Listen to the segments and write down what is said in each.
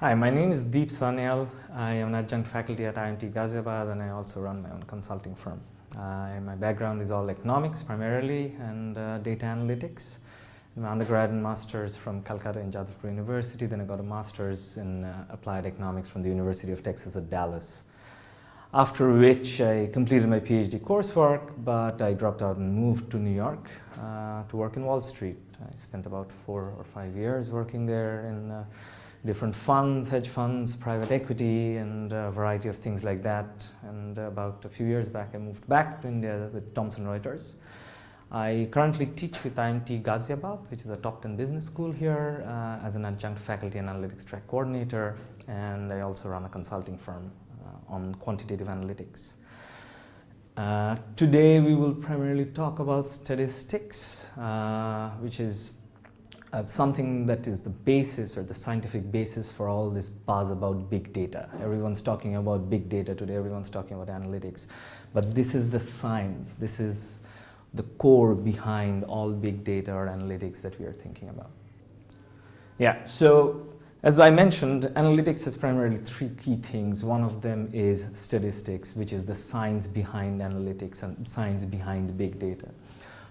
Hi, my name is Dipsanyal. I am an adjunct faculty at IMT Ghaziabad and I also run my own consulting firm. My background is all economics primarily and data analytics. My undergrad and master's from Calcutta and Jadavpur University, then I got a master's in applied economics from the University of Texas at Dallas. After which I completed my PhD coursework, but I dropped out and moved to New York to work in Wall Street. I spent about 4 or 5 years working there in different funds, hedge funds, private equity, and a variety of things like that. And about a few years back, I moved back to India with Thomson Reuters. I currently teach with IMT Ghaziabad, which is a top 10 business school here, as an adjunct faculty analytics track coordinator, and I also run a consulting firm on quantitative analytics. Today we will primarily talk about statistics, which is something that is the basis or the scientific basis for all this buzz about big data. Everyone's talking about big data today, everyone's talking about analytics, but this is the science, this is the core behind all big data or analytics that we are thinking about. Yeah, so as I mentioned, analytics has primarily 3 key things. One of them is statistics, which is the science behind analytics and science behind big data.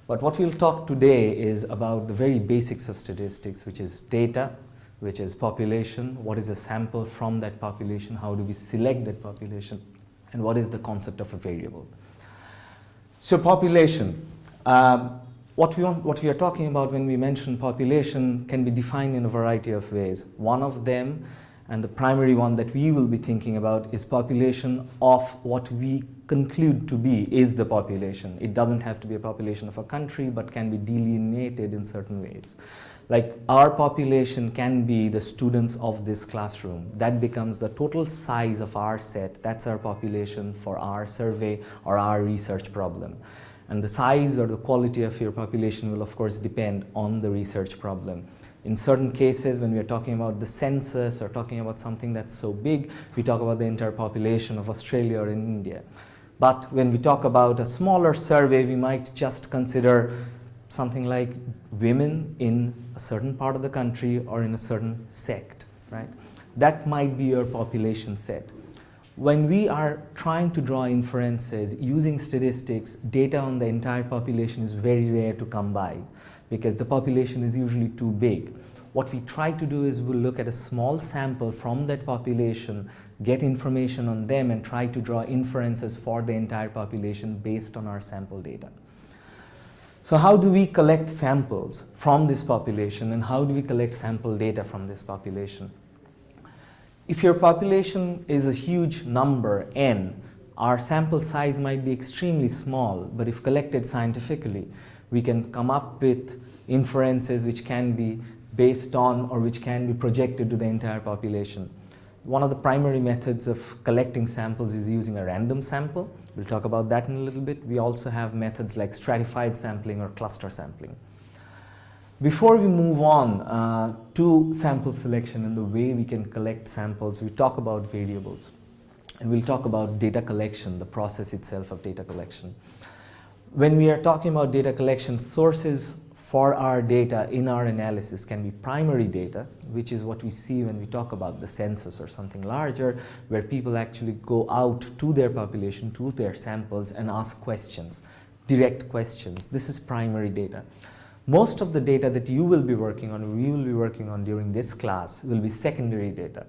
But what we'll talk today is about the very basics of statistics, which is data, which is population, what is a sample from that population, how do we select that population, and what is the concept of a variable. So population, what we are talking about when we mention population can be defined in a variety of ways. One of them, and the primary one that we will be thinking about, is population of what we conclude to be is the population. It doesn't have to be a population of a country, but can be delineated in certain ways. Like our population can be the students of this classroom. That becomes the total size of our set. That's our population for our survey or our research problem. And the size or the quality of your population will of course depend on the research problem. In certain cases, when we are talking about the census or talking about something that's so big, we talk about the entire population of Australia or in India. But when we talk about a smaller survey, we might just consider something like women in a certain part of the country or in a certain sect, right? That might be your population set. When we are trying to draw inferences using statistics, data on the entire population is very rare to come by because the population is usually too big. What we try to do is we'll look at a small sample from that population, get information on them, and try to draw inferences for the entire population based on our sample data. So how do we collect samples from this population, and how do we collect sample data from this population? If your population is a huge number, n, our sample size might be extremely small, but if collected scientifically, we can come up with inferences which can be based on or which can be projected to the entire population. One of the primary methods of collecting samples is using a random sample. We'll talk about that in a little bit. We also have methods like stratified sampling or cluster sampling. Before we move on to sample selection and the way we can collect samples, we talk about variables. And we'll talk about data collection, the process itself of data collection. When we are talking about data collection, sources for our data in our analysis can be primary data, which is what we see when we talk about the census or something larger, where people actually go out to their population, to their samples, and ask questions, direct questions. This is primary data. Most of the data that you will be working on, or we will be working on during this class, will be secondary data.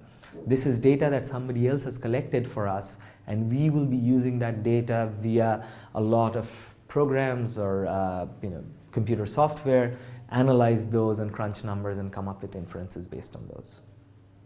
This is data that somebody else has collected for us, and we will be using that data via a lot of programs or computer software, analyze those and crunch numbers and come up with inferences based on those.